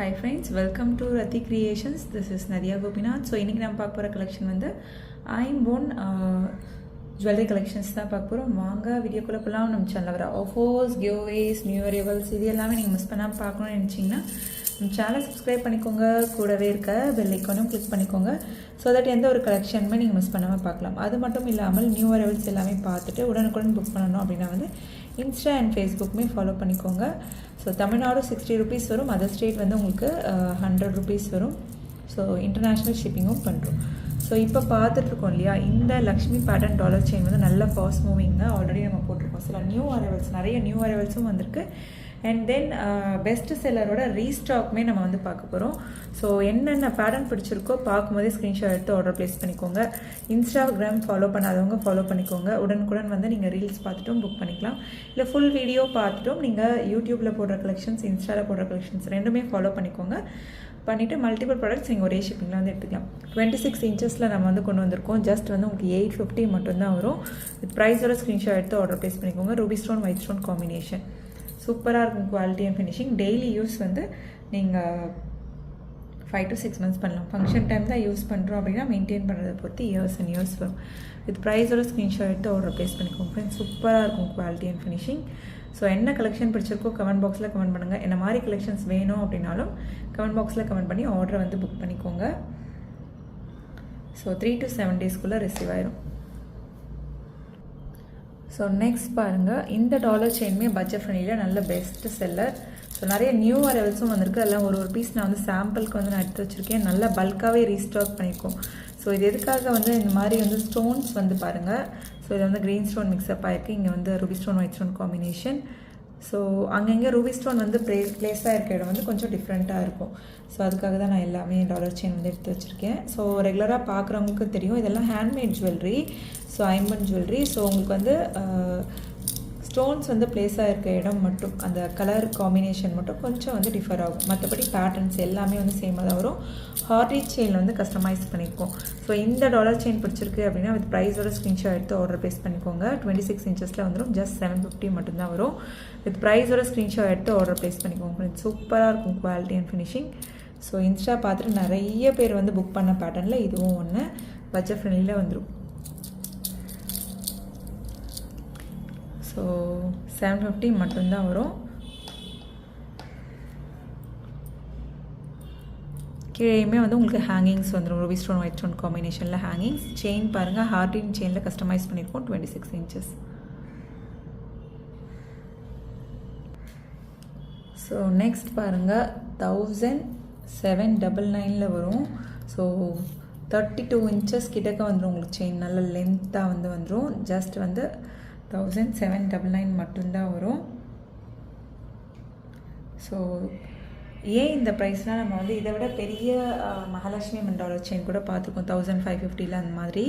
Hi friends, welcome to Rati Creations. This is Nadia Gopinath. So இன்னைக்கு நம்ம பார்க்க போற collection வந்து ஐம்பொன் ஜுவல்லரி கலெக்ஷன்ஸ் தான் பார்க்க போகிறோம். வாங்க வீடியோக்குள்ளே போகலாம். நம்ம சேனலில் வர ஆஃபர்ஸ், கிவ்அவேஸ், நியூ அரைவல்ஸ் இது எல்லாமே நீங்கள் மிஸ் பண்ணாமல் பார்க்கணும்னு நினச்சிங்கன்னா நம்ம சேனலை சப்ஸ்கிரைப் பண்ணிக்கோங்க. கூடவே இருக்க பெல் ஐக்கானும் கிளிக் பண்ணிக்கோங்க. ஸோ தட் எந்த ஒரு கலெக்ஷனுமே நீங்கள் மிஸ் பண்ணாமல் பார்க்கலாம். அது மட்டும் இல்லாமல் நியூ அரைவல்ஸ் எல்லாமே பார்த்துட்டு உடனுக்குடன் புக் பண்ணணும் அப்படின்னா வந்து இன்ஸ்டா அண்ட் ஃபேஸ்புக்குமே ஃபாலோ பண்ணிக்கோங்க. ஸோ தமிழ்நாடு 60 rupees வரும், அதர் ஸ்டேட் வந்து உங்களுக்கு 100 rupees வரும். ஸோ இன்டர்நேஷ்னல் ஷிப்பிங்கும் பண்ணுறோம். ஸோ இப்போ பார்த்துட்ருக்கோம் இல்லையா, இந்த லக்ஷ்மி பேட்டர்ன் டாலர் செயின் வந்து நல்ல ஃபாஸ்ட் மூவிங்க. ஆல்ரெடி நம்ம போட்டிருக்கோம். சில நியூ அரைவல்ஸ், நிறைய நியூ அரைவல்ஸும் வந்திருக்கு. அண்ட் தென் பெஸ்ட் செல்லரோட ரீஸ்டாக்குமே நம்ம வந்து பார்க்க போகிறோம். ஸோ என்னென்ன பேட்டர்ன் பிடிச்சிருக்கோ பார்க்கும்போதே ஸ்க்ரீன்ஷாட் எடுத்து ஆர்டர் ப்ளேஸ் பண்ணிக்கோங்க. இன்ஸ்டாகிராம் ஃபாலோ பண்ணாதவங்க ஃபாலோ பண்ணிக்கோங்க. உடனுக்குடன் வந்து நீங்கள் ரீல்ஸ் பார்த்துட்டும் புக் பண்ணிக்கலாம். இல்லை ஃபுல் வீடியோ பார்த்துட்டும் நீங்கள் யூடியூப்பில் போடுற கலெக்ஷன்ஸ், இன்ஸ்டாவில் போடுற கலெக்ஷன்ஸ் ரெண்டுமே ஃபாலோ பண்ணிக்கோங்க. பண்ணிவிட்டு மல்டிபிள் ப்ராடக்ட்ஸ் நீங்கள் ஒரே ஷிப்பிங்கில் வந்து எடுத்துக்கலாம். 26 inches நம்ம வந்து கொண்டு வந்திருக்கோம். ஜஸ்ட் வந்து உங்களுக்கு 850 மட்டும்தான் வரும். வித் ப்ரைஸோட ஸ்க்ரீன்ஷாட் எடுத்து ஆர்டர் ப்ளேஸ் பண்ணிக்கோங்க. Ruby stone, white stone combination சூப்பராக இருக்கும். Quality and finishing. Daily use வந்து நீங்கள் 5 to 6 months பண்ணலாம். ஃபங்க்ஷன் டைம் தான் யூஸ் பண்ணுறோம் அப்படின்னா மெயின்டைன் பண்ணுறதை பொறுத்து இயர்ஸ் அண்ட் இயர்ஸ் வரும். வித் ப்ரைஸோட ஸ்க்ரீன்ஷாட் எடுத்து ஆர்டர் ப்ளேஸ் பண்ணிக்கோங்க ஃப்ரெண்ட்ஸ். சூப்பராக இருக்கும் குவாலிட்டி அண்ட் ஃபினிஷிங். ஸோ என்ன கலெக்ஷன் பிடிச்சிருக்கோ கமெண்ட் பாக்ஸில் கமெண்ட் பண்ணுங்கள். என்ன மாதிரி கலெக்ஷன்ஸ் வேணும் அப்படின்னாலும் கமெண்ட் பாக்ஸில் கமெண்ட் பண்ணி ஆர்டரை வந்து புக் பண்ணிக்கோங்க. ஸோ 3 to 7 daysக்குள்ளே ரிசீவ் ஆயிரும். ஸோ நெக்ஸ்ட் பாருங்கள், இந்த டாலர் செயினுமே பட்ஜெட் ஃப்ரெண்ட்லியில் நல்ல பெஸ்ட் செல்லர். ஸோ நிறைய நியூ அரைவல்ஸும் வந்திருக்கு. அதெல்லாம் ஒரு பீஸ் நான் வந்து சாம்பிளுக்கு வந்து நான் எடுத்து வச்சுருக்கேன். நல்லா பல்காகவே ரீஸ்டாக் பண்ணியிருக்கோம். ஸோ இது எதுக்காக வந்து இந்த மாதிரி வந்து ஸ்டோன்ஸ் வந்து பாருங்கள். ஸோ இது வந்து க்ரீன் ஸ்டோன் மிக்ஸ்அப் ஆகிருக்கு. இங்கே வந்து Ruby stone, white stone combination. So அங்கங்கே ரூபி ஸ்டோன் வந்து பிளேஸாக இருக்க இடம் வந்து கொஞ்சம் டிஃப்ரெண்ட்டாக இருக்கும். ஸோ அதுக்காக தான் நான் எல்லாமே டாலர் செயின் வந்து எடுத்து வச்சுருக்கேன். ஸோ ரெகுலராக பார்க்குறவங்களுக்கு தெரியும், இதெல்லாம் ஹேண்ட்மேட் ஜுவல்லரி. ஸோ ஐம்பன் ஜுவல்லரி. ஸோ உங்களுக்கு வந்து ஸ்டோன்ஸ் வந்து பிளேஸாக இருக்க இடம் மட்டும், அந்த கலர் காம்பினேஷன் மட்டும் கொஞ்சம் வந்து டிஃபர் ஆகும். மற்றபடி பேட்டர்ன்ஸ் எல்லாமே வந்து சேமாக தான் வரும். ஹார்ட் ரீச் செயினில் வந்து கஸ்டமைஸ் பண்ணியிருக்கோம். ஸோ இந்த டாலர் செயின் பிடிச்சிருக்கு அப்படின்னா வித் ப்ரைஸோட ஸ்க்ரீன்ஷாட் எடுத்து ஆர்டர் ப்ளேஸ் பண்ணிக்கோங்க. 26 inches வந்துடும். ஜஸ்ட் 750 மட்டும்தான் வரும். வித் ப்ரைஸோட ஸ்க்ரீன்ஷாட் எடுத்து ஆர்டர் ப்ளேஸ் பண்ணிக்கோங்க. சூப்பராக இருக்கும் quality and finishing. So Insta பார்த்துட்டு நிறைய பேர் வந்து புக் பண்ண பேட்டர்னில் இதுவும் ஒன்று பட்ஜெட் ஃப்ரெண்ட்லியில் வந்துடும். ஸோ 750 மட்டும்தான் வரும். கீழேயுமே வந்து உங்களுக்கு ஹேங்கிங்ஸ் வந்துடும். ரூபி ஸ்டோன், ஒயிட் ஸ்டோன் காம்பினேஷனில் ஹேங்கிங்ஸ். செயின் பாருங்கள், ஹார்டின் செயினில் கஸ்டமைஸ் பண்ணியிருக்கோம். 26 inches. ஸோ நெக்ஸ்ட் பாருங்கள், 1799 வரும். ஸோ 32 inches கிட்டக்க வந்துடும் உங்களுக்கு. செயின் நல்ல லென்த்தாக வந்து வந்துடும். ஜஸ்ட் வந்து 1799 மட்டும்தான் வரும். ஸோ ஏன் இந்த ப்ரைஸ்னால் நம்ம வந்து இதை விட பெரிய மகாலட்சுமி அம்மன் டாலர் செயின் கூட பார்த்துருக்கோம் 1550 அந்த மாதிரி.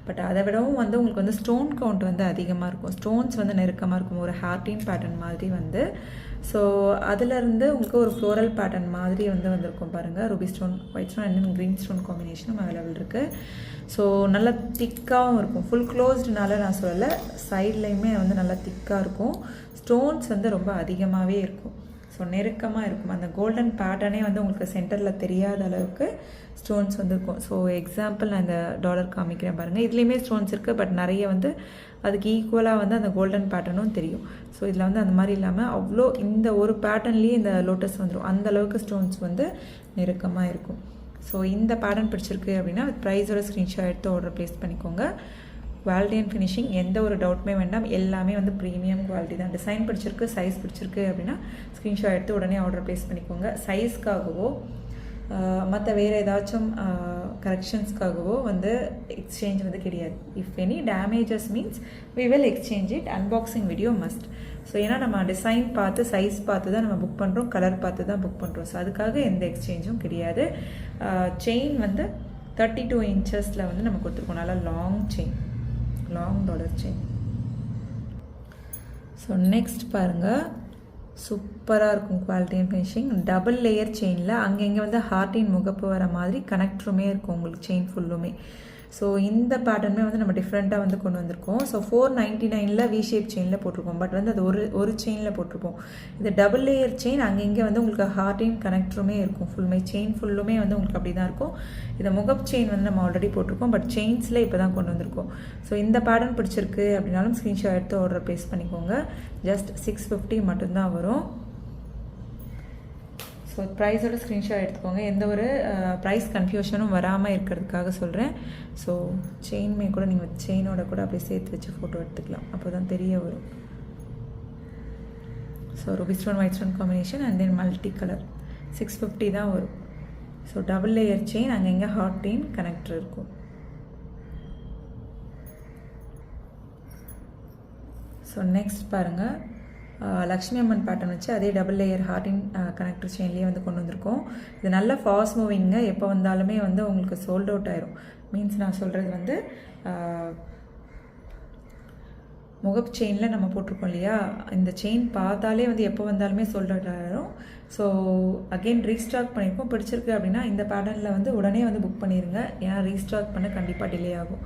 பட் அதை விடவும் வந்து உங்களுக்கு வந்து ஸ்டோன் கவுண்ட் வந்து அதிகமாக இருக்கும். ஸ்டோன்ஸ் வந்து நெருக்கமாக இருக்கும். ஒரு ஹார்டின் பேட்டர்ன் மாதிரி வந்து. ஸோ அதிலேருந்து உங்களுக்கு ஒரு ஃப்ளோரல் பேட்டர்ன் மாதிரி வந்து வந்திருக்கும் பாருங்கள். Ruby stone, white stone and green stone காம்பினேஷனும் அவைலபிள் இருக்குது. ஸோ நல்லா திக்காகவும் இருக்கும். ஃபுல் க்ளோஸ்டுனால நான் சொல்லலை, சைட்லேயுமே வந்து நல்லா திக்காக இருக்கும். ஸ்டோன்ஸ் வந்து ரொம்ப அதிகமாகவே இருக்கும். ஸோ நெருக்கமாக இருக்கும். அந்த கோல்டன் பேட்டர்னே வந்து உங்களுக்கு சென்டரில் தெரியாத அளவுக்கு ஸ்டோன்ஸ் வந்து இருக்கும். ஸோ எக்ஸாம்பிள் நான் இந்த டாலர் காமிக்கிறேன் பாருங்கள். இதுலேயுமே ஸ்டோன்ஸ் இருக்குது. பட் நிறைய வந்து அதுக்கு ஈக்குவலாக வந்து அந்த கோல்டன் பேட்டர்னும் தெரியும். ஸோ இதில் வந்து அந்த மாதிரி இல்லாமல் அவ்வளோ இந்த ஒரு பேட்டர்ன்லேயே இந்த லோட்டஸ் வந்துடும். அந்த அளவுக்கு ஸ்டோன்ஸ் வந்து நெருக்கமாக இருக்கும். ஸோ இந்த பேட்டர்ன் பிடிச்சிருக்கு அப்படின்னா வித் ப்ரைஸோட ஸ்க்ரீன்ஷாட் எடுத்து ஆர்டர் ப்ளேஸ் பண்ணிக்கோங்க. குவாலிட்டி அண்ட் ஃபினிஷிங் எந்த ஒரு டவுட்டுமே வேண்டாம். எல்லாமே வந்து ப்ரீமியம் குவாலிட்டி தான். டிசைன் பிடிச்சிருக்கு, சைஸ் பிடிச்சிருக்கு அப்படின்னா ஸ்க்ரீன்ஷாட் எடுத்து உடனே ஆர்டர் ப்ளேஸ் பண்ணிக்கோங்க. சைஸ்க்காகவோ மற்ற வேறு ஏதாச்சும் கரெக்ஷன்ஸ்க்காகவோ வந்து எக்ஸ்சேஞ்ச் வந்து கிடையாது. If any damages means we will exchange it. Unboxing video must. So ஏன்னா நம்ம டிசைன் பார்த்து, சைஸ் பார்த்து தான் நம்ம புக் பண்ணுறோம், கலர் பார்த்து தான் புக் பண்ணுறோம். ஸோ அதுக்காக எந்த எக்ஸ்சேஞ்சும் கிடையாது. செயின் வந்து 32 inches வந்து நம்ம கொடுத்துருக்கோம். நல்லா long chain, long dollar chain. So next பாருங்கள், சூப்பராக இருக்கும் quality and finishing. Double layer செயினில் அங்கங்கே வந்து ஹார்ட்டின் முகப்பு வர மாதிரி கனெக்டருமே இருக்கும் உங்களுக்கு செயின் ஃபுல்லுமே. ஸோ இந்த பேட்டர்னுமே வந்து நம்ம டிஃப்ரெண்ட்டாக வந்து கொண்டு வந்திருக்கோம். ஸோ 499 வி ஷேப் செயினில் போட்டிருக்கோம். பட் வந்து அது ஒரு செயினில் போட்டிருப்போம். இது டபுள் லேயர் செயின். அங்கங்கே வந்து உங்களுக்கு ஹார்டின் கனெக்டருமே இருக்கும். செயின் ஃபுல்லுமே வந்து உங்களுக்கு அப்படி தான் இருக்கும். இதை முகப் செயின் வந்து நம்ம ஆல்ரெடி போட்டிருக்கோம். பட் செயின்ஸில் இப்போ தான் கொண்டு வந்திருக்கோம். ஸோ இந்த பேட்டர்ன் பிடிச்சிருக்கு அப்படின்னாலும் ஸ்க்ரீன்ஷாட் எடுத்து ஆர்டர் ப்ளேஸ் பண்ணிக்கோங்க. ஜஸ்ட் 650 மட்டும்தான் வரும். ஸோ ப்ரைஸோட ஸ்க்ரீன்ஷாட் எடுத்துக்கோங்க. எந்த ஒரு ப்ரைஸ் கன்ஃபியூஷனும் வராமல் இருக்கிறதுக்காக சொல்கிறேன். ஸோ செயின்மே கூட நீங்கள் செயினோட கூட அப்படியே சேர்த்து வச்சு ஃபோட்டோ எடுத்துக்கலாம். அப்போ தான் தெரிய வரும். So Ruby stone white stone combination and then multi colour 650 தான் வரும். ஸோ டபுள் லேயர் செயின், அங்கங்கே ஹார்டின் கனெக்டர் இருக்கும். ஸோ நெக்ஸ்ட் பாருங்கள், லக்ஷ்மி அம்மன் பேட்டர்ன் வச்சு அதே டபுள் லேயர் ஹார்டின் கனெக்டர் செயின்லேயே வந்து கொண்டு வந்திருக்கோம். இது நல்ல ஃபாஸ்ட் மூவிங்க. எப்போ வந்தாலுமே வந்து உங்களுக்கு சோல்ட் அவுட் ஆயிரும். மீன்ஸ் நான் சொல்கிறது வந்து முகப் செயினில் நம்ம போட்டிருக்கோம் இல்லையா, இந்த செயின் பார்த்தாலே வந்து எப்போ வந்தாலுமே சோல்ட் அவுட் ஆயிரும். ஸோ அகெயின் ரீஸ்டாக் பண்ணியிருக்கோம். பிடிச்சிருக்கு அப்படின்னா இந்த பேட்டர்னில் வந்து உடனே வந்து புக் பண்ணிடுங்க. ஏன்னா ரீஸ்டாக் பண்ண கண்டிப்பாக டிலே ஆகும்.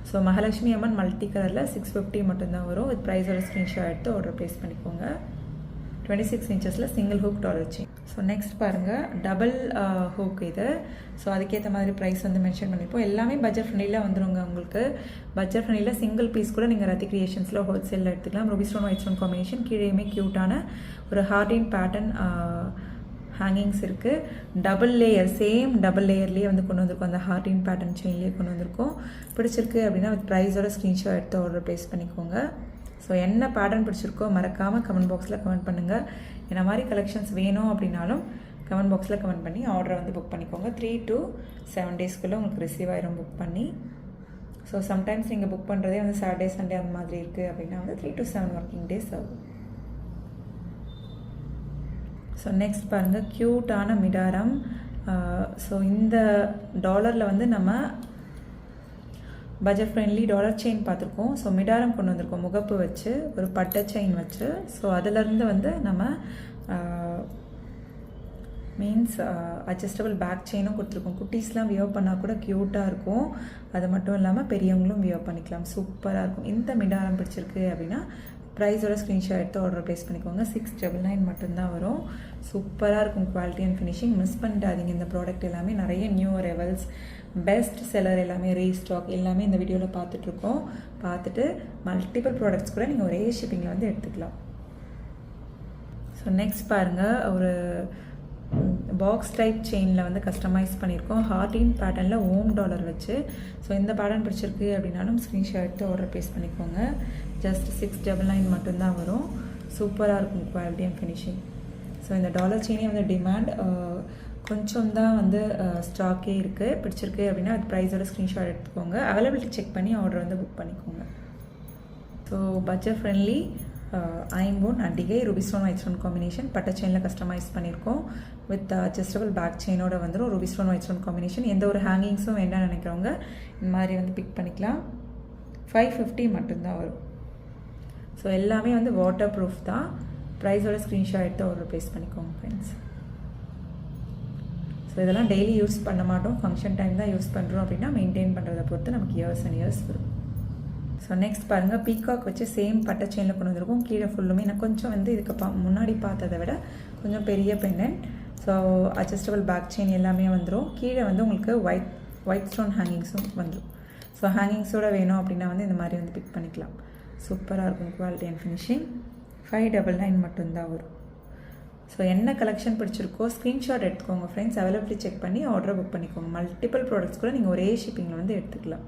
ஸோ மகாலட்சுமி அம்மன் மல்டி கலரில் 650 மட்டும்தான் வரும். இது ப்ரைஸோட ஸ்க்ரீன்ஷாட் எடுத்து ஆர்டர் ப்ளேஸ் பண்ணிக்கோங்க. 26 இன்ச்சஸில் single hook dollar chain. So next பாருங்கள், டபுள் ஹூக் இது. ஸோ அதுக்கேற்ற மாதிரி ப்ரைஸ் வந்து மென்ஷன் பண்ணியிருப்போம். எல்லாமே பட்ஜெட் ஃப்ரெண்ட்லியில் வந்துடுங்க. உங்களுக்கு பட்ஜெட் ஃப்ரெண்ட்லியில் சிங்கிள் பீஸ் கூட நீங்கள் ரத்தி கிரியேஷன்ஸில் ஹோல்சேலில் எடுத்துக்கலாம். Ruby stone white stone combination, கீழேயுமே க்யூட்டான ஒரு ஹார்டின் பேட்டர்ன் ஹேங்கிங்ஸ் இருக்குது. டபுள் லேயர், சேம் டபுள் லேயர்லேயே வந்து கொண்டு வந்திருக்கோம். அந்த ஹார்டின் பேட்டர்ன் செயின்லேயே கொண்டு வந்திருக்கோம். பிடிச்சிருக்கு அப்படின்னா வித் ப்ரைஸோட ஸ்க்ரீன்ஷாட் எடுத்து ஆர்டர் ப்ளேஸ் பண்ணிக்கோங்க. ஸோ என்ன பேட்டர்ன் பிடிச்சிருக்கோ மறக்காமல் கமெண்ட் பாக்ஸில் கமெண்ட் பண்ணுங்கள். என்ன மாதிரி கலெக்ஷன்ஸ் வேணும் அப்படின்னாலும் கமெண்ட் பாக்ஸில் கமெண்ட் பண்ணி ஆர்டரை வந்து புக் பண்ணிக்கோங்க. 3 to 7 டேஸ்க்குள்ளே உங்களுக்கு ரிசீவ் ஆயிரும் புக் பண்ணி. ஸோ சம்டைம்ஸ் நீங்கள் புக் பண்ணுறதே வந்து சாட்டர்டே சண்டே அந்த மாதிரி இருக்குது அப்படின்னா வந்து 3 to 7 ஒர்க்கிங் டேஸ் ஆகும். ஸோ நெக்ஸ்ட் பாருங்கள், க்யூட்டான மிடாரம். ஸோ இந்த டாலரில் வந்து நம்ம பட்ஜெட் ஃப்ரெண்ட்லி டாலர் செயின் பார்த்துருக்கோம். ஸோ மிடாரம் கொண்டு வந்திருக்கோம் முகப்பு வச்சு, ஒரு பட்டை செயின் வச்சு. ஸோ அதிலேருந்து வந்து நம்ம மீன்ஸ் அட்ஜஸ்டபிள் பேக் செயினும் கொடுத்துருக்கோம். குட்டீஸ்லாம் வியர் பண்ணால் கூட க்யூட்டாக இருக்கும். அது மட்டும் இல்லாமல் பெரியவங்களும் வியர் பண்ணிக்கலாம். சூப்பராக இருக்கும். இந்த மிடாரம் பிடிச்சிருக்கு அப்படின்னா ப்ரைஸோட ஸ்க்ரீன்ஷாட் எடுத்து ஆர்டர் ப்ளேஸ் பண்ணிக்கோங்க. 699 மட்டும்தான் வரும். சூப்பராக இருக்கும் குவாலிட்டி அண்ட் ஃபினிஷிங். மிஸ் பண்ணிட்டாதீங்க. இந்த ப்ராடக்ட் எல்லாமே நிறைய நியூ அரைவல்ஸ், பெஸ்ட் செல்லர் எல்லாமே ரீஸ்டாக் எல்லாமே இந்த வீடியோவில் பார்த்துட்ருக்கோம். பார்த்துட்டு மல்டிபிள் ப்ராடக்ட்ஸ் கூட நீங்கள் ஒரே ஷிப்பிங்கில் வந்து எடுத்துக்கலாம். ஸோ நெக்ஸ்ட் பாருங்கள், ஒரு பாக்ஸ் டைப் செயினில் வந்து கஸ்டமைஸ் பண்ணியிருக்கோம். ஹார்டின் பேட்டர்னில் ஓம் டாலர் வச்சு. ஸோ இந்த பேட்டர்ன் பிடிச்சிருக்கு அப்படின்னாலும் ஸ்க்ரீன்ஷாட் எடுத்து ஆர்டர் ப்ளேஸ் பண்ணிக்கோங்க. ஜஸ்ட் 699 மட்டும்தான் வரும். சூப்பராக இருக்கும் குவாலிட்டி அண்ட் ஃபினிஷிங். ஸோ இந்த டாலர் செயினே வந்து டிமாண்ட் கொஞ்சம் தான் வந்து ஸ்டாக்கே இருக்குது. பிடிச்சிருக்கு அப்படின்னா அது ப்ரைஸோட ஸ்க்ரீன்ஷாட் எடுத்துக்கோங்க. அவைலபிலிட்டி செக் பண்ணி ஆர்டர் வந்து புக் பண்ணிக்கோங்க. ஸோ பட்ஜெட் ஃப்ரெண்ட்லி ஐம்போன் அடிகை ruby stone white stone combination பட்டை செயினில் கஸ்டமைஸ் பண்ணியிருக்கோம். வித் அட்ஜஸ்டபிள் பேக் செயினோட வந்துடும். Ruby stone white stone combination. எந்த ஒரு ஹேங்கிங்ஸும் வேண்டாம்னு நினைக்கிறவங்க இந்த மாதிரி வந்து பிக் பண்ணிக்கலாம். 550 மட்டும்தான் வரும். ஸோ எல்லாமே வந்து வாட்டர் ப்ரூஃப் தான். ப்ரைஸோட ஸ்க்ரீன்ஷாட் எடுத்து ஆர்டர் ப்ளேஸ் பண்ணிக்கோங்க ஃப்ரெண்ட்ஸ். ஸோ இதெல்லாம் டெய்லி யூஸ் பண்ண மாட்டோம். ஃபங்க்ஷன் டைம் தான் யூஸ் பண்ணுறோம் அப்படின்னா மெயின்டைன் பண்ணுறதை பொறுத்து நமக்கு இயர்ஸ் அண்ட் இயர்ஸ் வரும். ஸோ நெக்ஸ்ட் பாருங்கள், பீகாக் வச்சு சேம் பட்டை செயினில் கொண்டு வந்திருக்கோம். கீழே ஃபுல்லுமே நான் கொஞ்சம் வந்து இதுக்கு முன்னாடி பார்த்ததை விட கொஞ்சம் பெரிய pendant. So adjustable back chain எல்லாமே வந்துடும். கீழே வந்து உங்களுக்கு ஒயிட் ஸ்டோன் ஹேங்கிங்ஸும் வந்துடும். ஸோ ஹேங்கிங்ஸோட வேணும் அப்படின்னா வந்து இந்த மாதிரி வந்து பிக் பண்ணிக்கலாம். சூப்பராக இருக்கும் குவாலிட்டி அண்ட் ஃபினிஷிங். 599 மட்டும்தான் வரும். ஸோ என்ன கலெக்ஷன் பிடிச்சிருக்கோ ஸ்க்ரீன்ஷாட் எடுத்துக்கோங்க ஃப்ரெண்ட்ஸ். அவைலபிலிட்டி செக் பண்ணி ஆர்டரை புக் பண்ணிக்கோங்க. மல்டிபிள் ப்ராடக்ட்ஸ் கூட நீங்கள் ஒரே ஷிப்பிங்கில் வந்து எடுத்துக்கலாம்.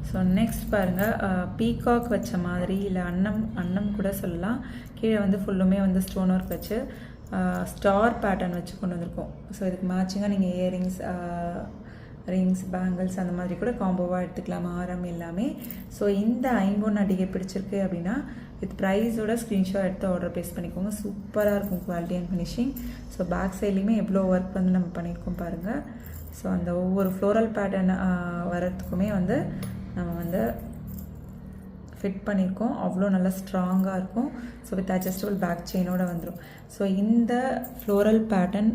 ஸோ நெக்ஸ்ட் பாருங்கள், பீகாக் வச்ச மாதிரி இல்லை அன்னம் கூட சொல்லலாம். கீழே வந்து ஃபுல்லுமே வந்து ஸ்டோன் ஒர்க் வச்சு ஸ்டார் பேட்டர்ன் வச்சு கொண்டு வந்திருக்கோம். ஸோ இதுக்கு மேட்சிங்காக நீங்கள் இயரிங்ஸ், ரிங்ஸ், பேங்கிள்ஸ் அந்த மாதிரி கூட காம்போவாக எடுத்துக்கலாம். ஆரம் எல்லாமே. ஸோ இந்த ஐம்பொன் அடிகை பிடிச்சிருக்கு அப்படின்னா வித் ப்ரைஸோட ஸ்க்ரீன்ஷாட் எடுத்து ஆர்டர் ப்ளேஸ் பண்ணிக்கோங்க. சூப்பராக இருக்கும் quality and finishing. So back சைட்லேயுமே எவ்வளோ ஒர்க் வந்து நம்ம பண்ணியிருக்கோம் பாருங்கள். ஸோ அந்த ஒவ்வொரு ஃப்ளோரல் பேட்டர்ன் வரத்துக்குமே வந்து நம்ம வந்து ஃபிட் பண்ணியிருக்கோம். அவ்வளோ நல்லா ஸ்ட்ராங்காக இருக்கும். ஸோ வித் அட்ஜஸ்டபிள் பேக் செயினோட வந்துடும். ஸோ இந்த ஃப்ளோரல் பேட்டர்ன்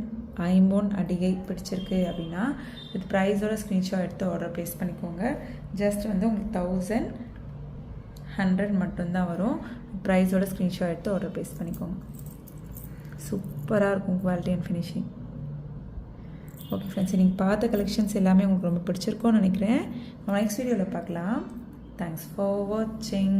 ஐம்பொன் அடிகை பிடிச்சிருக்கு அப்படின்னா வித் ப்ரைஸோட ஸ்க்ரீன்ஷாட் எடுத்து ஆர்டர் ப்ளேஸ் பண்ணிக்கோங்க. ஜஸ்ட் வந்து உங்களுக்கு 1100 மட்டும்தான் வரும். ப்ரைஸோட ஸ்க்ரீன்ஷாட் எடுத்து ஆர்டர் ப்ளேஸ் பண்ணிக்கோங்க. சூப்பராக இருக்கும் quality and finishing. Okay friends, நீங்கள் பார்த்த கலெக்ஷன்ஸ் எல்லாமே உங்களுக்கு ரொம்ப பிடிச்சிருக்கும்னு நினைக்கிறேன். நெக்ஸ்ட் வீடியோவில் பார்க்கலாம். தேங்க்ஸ் ஃபார் வாட்சிங்.